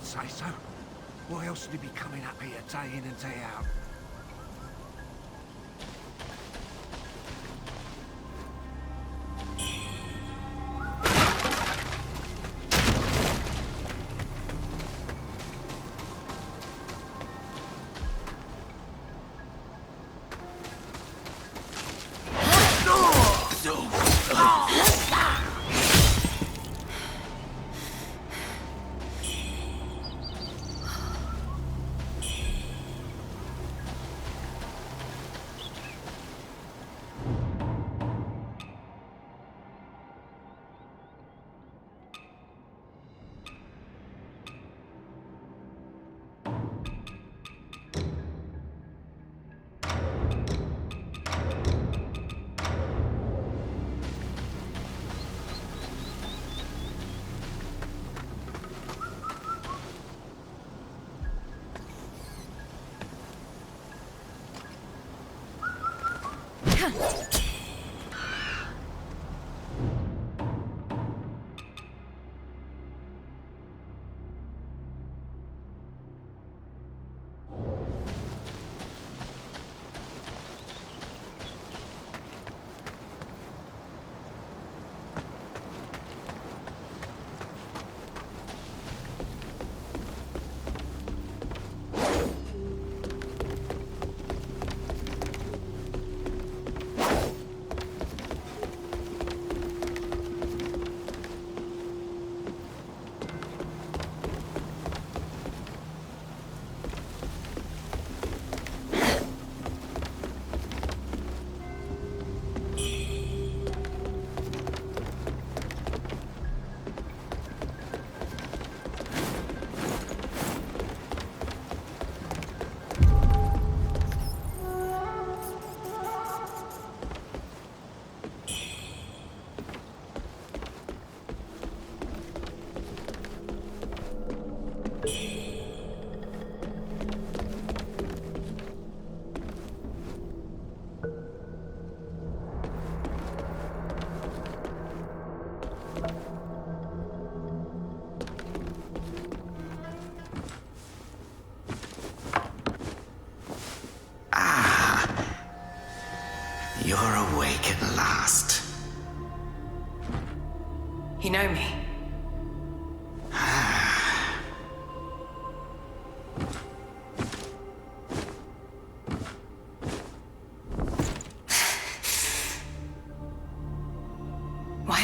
say so. Why else would he be coming up here day in and day out?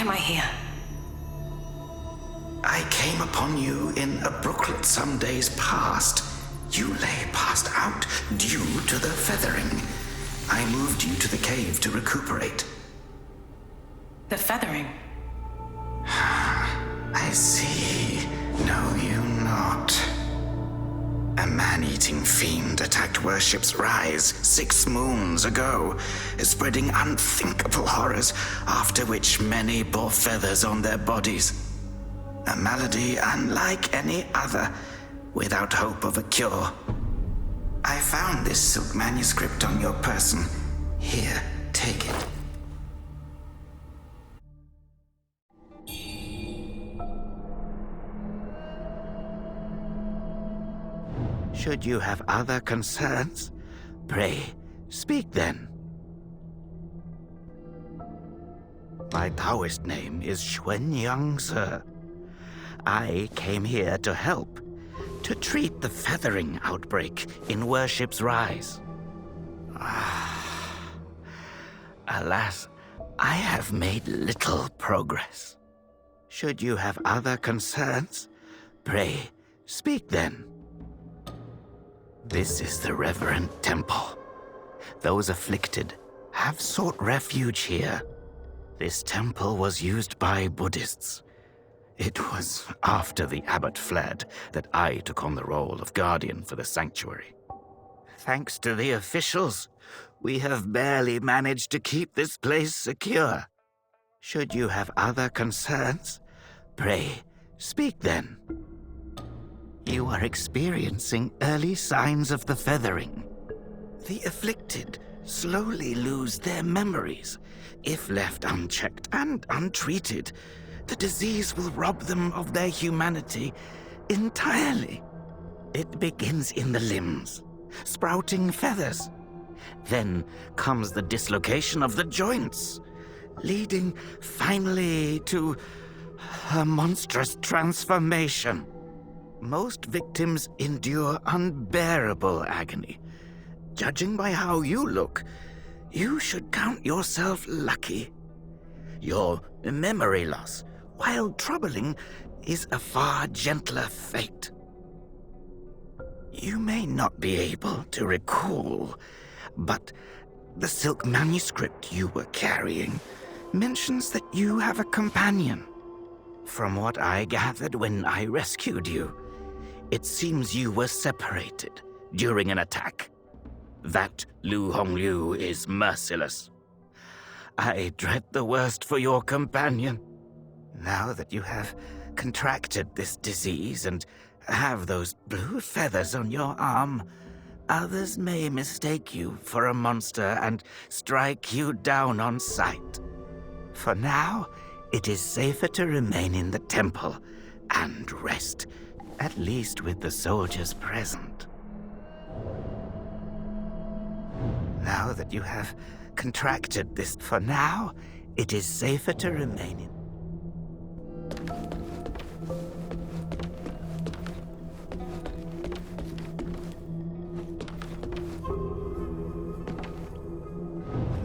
am I here? I came upon you in a brooklet some days past. You lay passed out due to the feathering. I moved you to the cave to recuperate. The feathering? I see. Know you not. A man-eating fiend attacked Worship's Rise 6 moons ago, spreading unthinkable horrors, after which many bore feathers on their bodies. A malady unlike any other, without hope of a cure. I found this silk manuscript on your person. Here, take it. Should you have other concerns, pray, speak then. My Taoist name is Xuanyang, sir. I came here to help, to treat the feathering outbreak in Worship's Rise. Alas, I have made little progress. Should you have other concerns, pray, speak then. This is the reverend temple. Those afflicted have sought refuge here. This temple was used by Buddhists. It was after the abbot fled that I took on the role of guardian for the sanctuary. Thanks to the officials, we have barely managed to keep this place secure. Should you have other concerns, pray, speak then. You are experiencing early signs of the feathering. The afflicted slowly lose their memories. If left unchecked and untreated, the disease will rob them of their humanity entirely. It begins in the limbs, sprouting feathers. Then comes the dislocation of the joints, leading finally to a monstrous transformation. Most victims endure unbearable agony. Judging by how you look, you should count yourself lucky. Your memory loss, while troubling, is a far gentler fate. You may not be able to recall, but the silk manuscript you were carrying mentions that you have a companion. From what I gathered when I rescued you, it seems you were separated during an attack. That Lu Hongliu is merciless. I dread the worst for your companion. Now that you have contracted this disease and have those blue feathers on your arm, others may mistake you for a monster and strike you down on sight. For now, it is safer to remain in the temple and rest, at least with the soldiers present. Now that you have contracted this, for now, it is safer to remain in.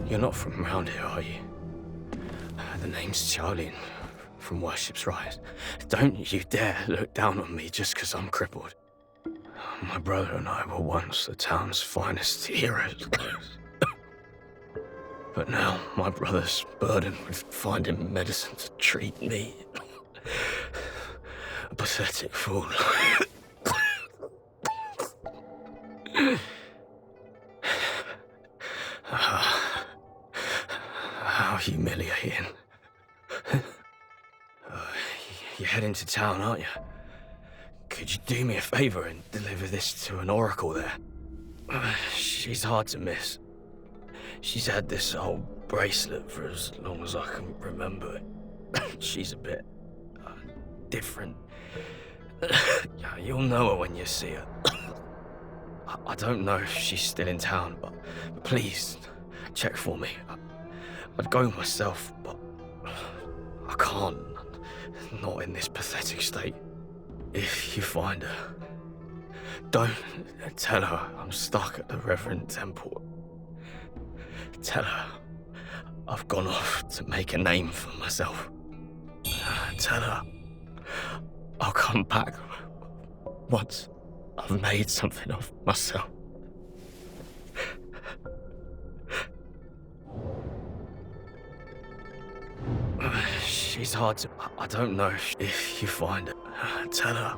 You're not from around here, are you? The name's Charlie, from Worship's Rise. Don't you dare look down on me just because I'm crippled. My brother and I were once the town's finest heroes. But now my brother's burdened with finding medicine to treat me. A pathetic fool. How humiliating. You're heading to town, aren't you? Could you do me a favor and deliver this to an oracle there? She's hard to miss. She's had this old bracelet for as long as I can remember. She's a bit different. You'll know her when you see her. I don't know if she's still in town, but please check for me. I'd go myself, but I can't. Not in this pathetic state. If you find her, don't tell her I'm stuck at the Reverend Temple. Tell her I've gone off to make a name for myself. Tell her I'll come back once I've made something of myself. She's hard to... I don't know if you find it. Tell her.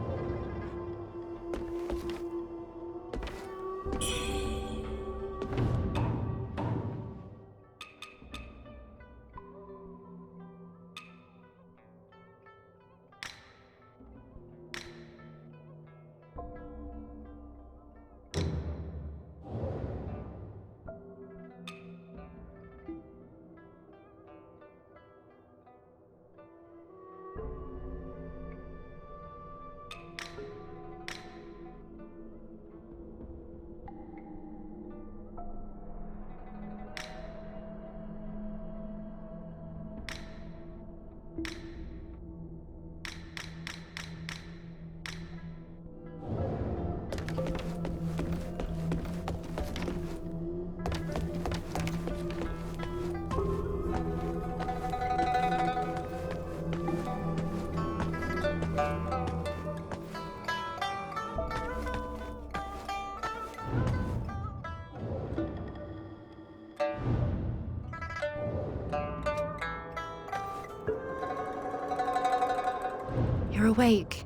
You're awake.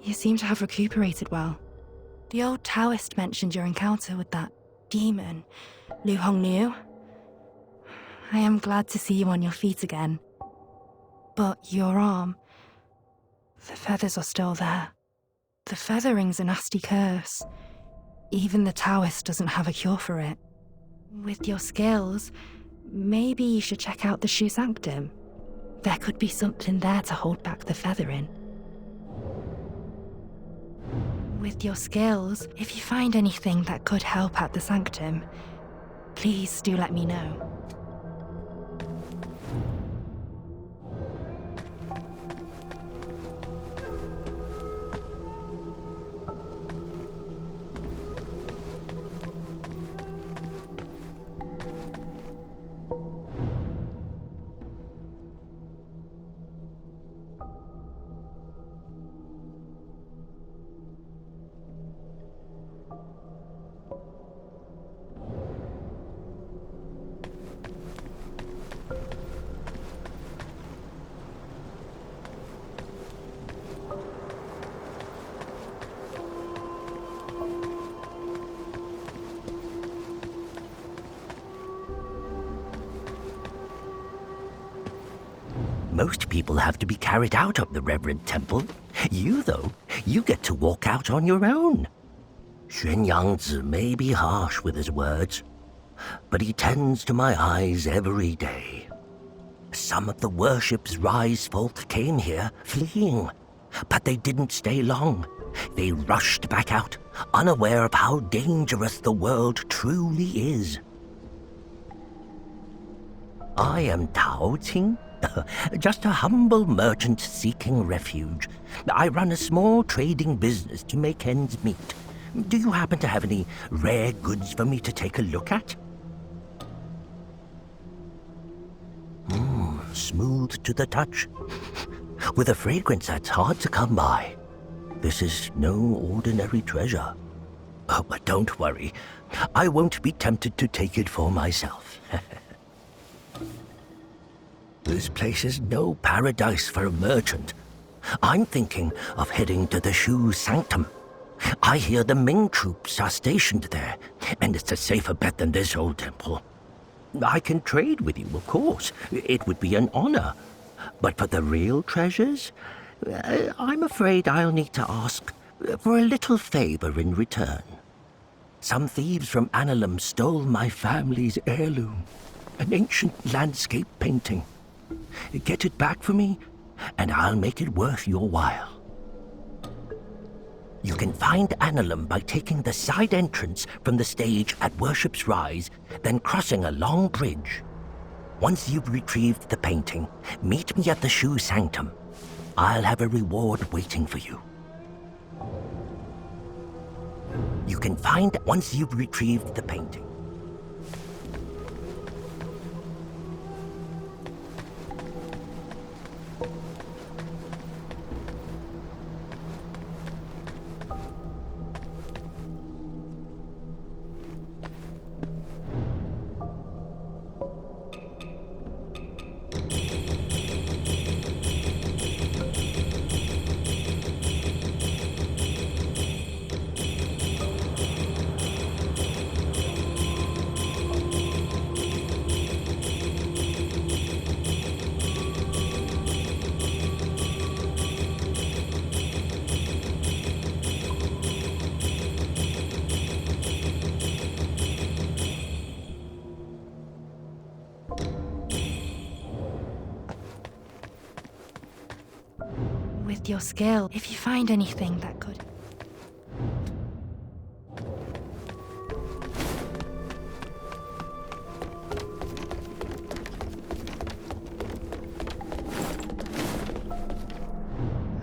You seem to have recuperated well. The old Taoist mentioned your encounter with that demon, Lu Hongniu. I am glad to see you on your feet again. But your arm, the feathers are still there. The feathering's a nasty curse. Even the Taoist doesn't have a cure for it. With your skills, maybe you should check out the Shu Sanctum. There could be something there to hold back the feathering. With your skills, if you find anything that could help at the Sanctum, please do let me know. Most people have to be carried out of the Reverend Temple. You, though, you get to walk out on your own. Xuan Yangzi may be harsh with his words, but he tends to my eyes every day. Some of the worship's rise folk came here fleeing, but they didn't stay long. They rushed back out, unaware of how dangerous the world truly is. I am Tao Qing, just a humble merchant seeking refuge. I run a small trading business to make ends meet. Do you happen to have any rare goods for me to take a look at? Smooth to the touch, with a fragrance that's hard to come by. This is no ordinary treasure. Oh, but don't worry, I won't be tempted to take it for myself. This place is no paradise for a merchant. I'm thinking of heading to the Shu Sanctum. I hear the Ming troops are stationed there, and it's a safer bet than this old temple. I can trade with you, of course. It would be an honor. But for the real treasures, I'm afraid I'll need to ask for a little favor in return. Some thieves from Annalum stole my family's heirloom, an ancient landscape painting. Get it back for me, and I'll make it worth your while. You can find Annalum by taking the side entrance from the stage at Worship's Rise, then crossing a long bridge. Once you've retrieved the painting, meet me at the Shu Sanctum. I'll have a reward waiting for you. You can find once you've retrieved the painting. your skill if you find anything that could.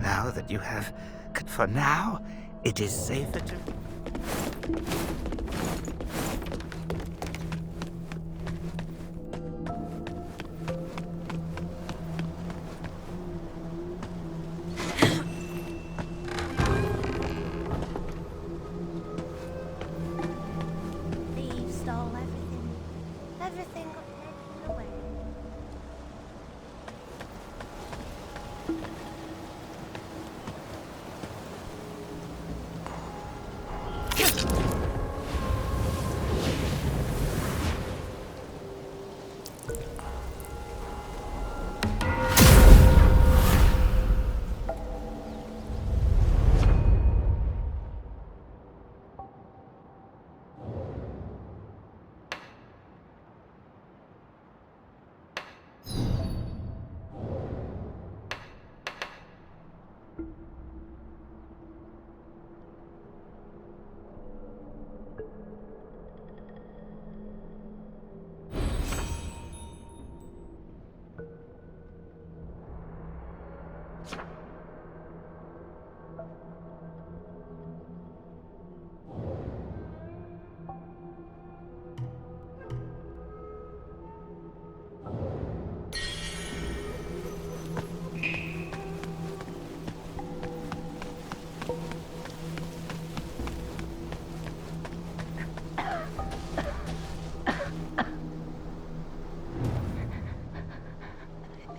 Now that you have... For now, it is safer to... Thieves stole everything. Everything got taken away.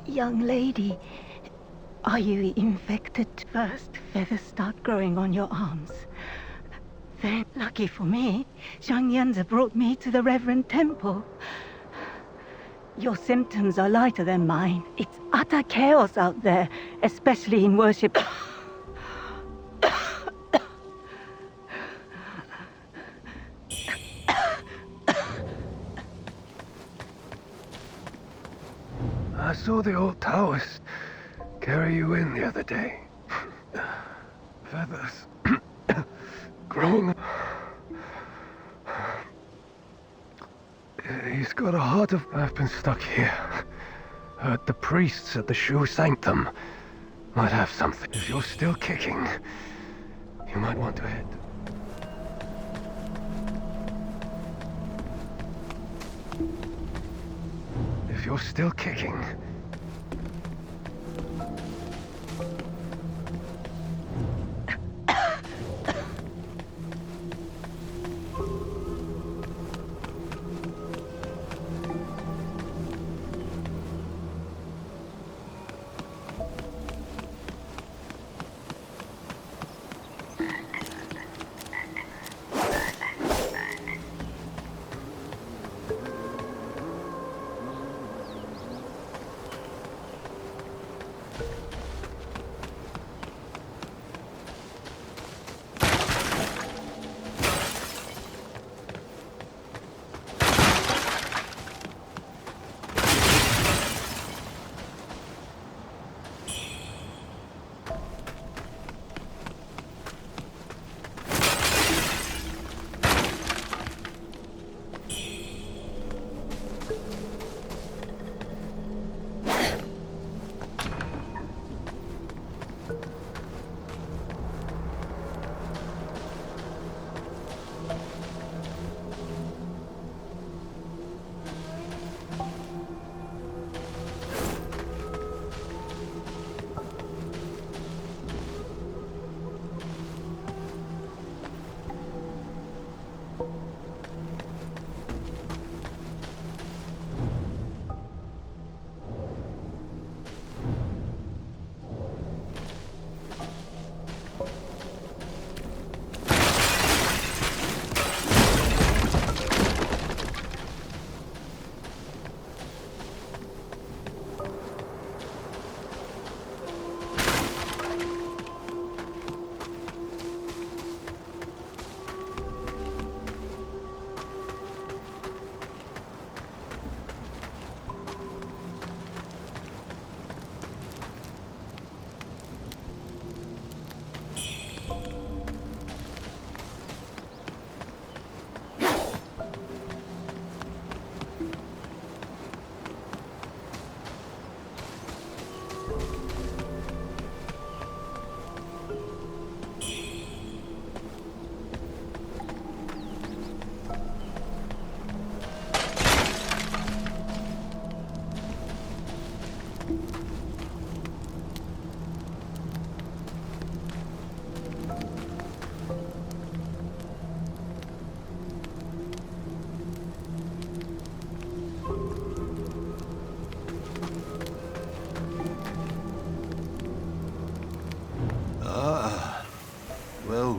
Young lady, are you infected? First, feathers start growing on your arms. Then, lucky for me, Zhang Yanzi brought me to the Reverend Temple. Your symptoms are lighter than mine. It's utter chaos out there, especially in worship. I saw the old Taoist carry you in the other day. Feathers. Growing. He's got a heart of... I've been stuck here. Heard the priests at the Shu Sanctum might have something. If you're still kicking, you might want to head. If you're still kicking...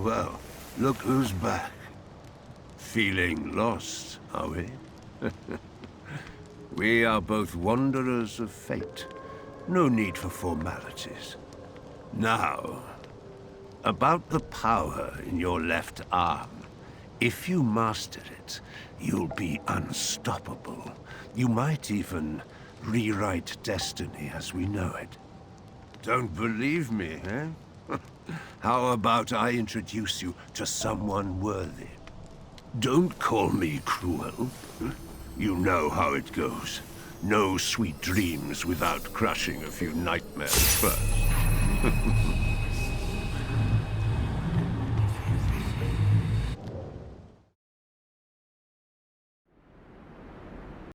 Well, look who's back. Feeling lost, are we? We are both wanderers of fate. No need for formalities. Now, about the power in your left arm. If you master it, you'll be unstoppable. You might even rewrite destiny as we know it. Don't believe me, eh? How about I introduce you to someone worthy? Don't call me cruel. You know how it goes. No sweet dreams without crushing a few nightmares first.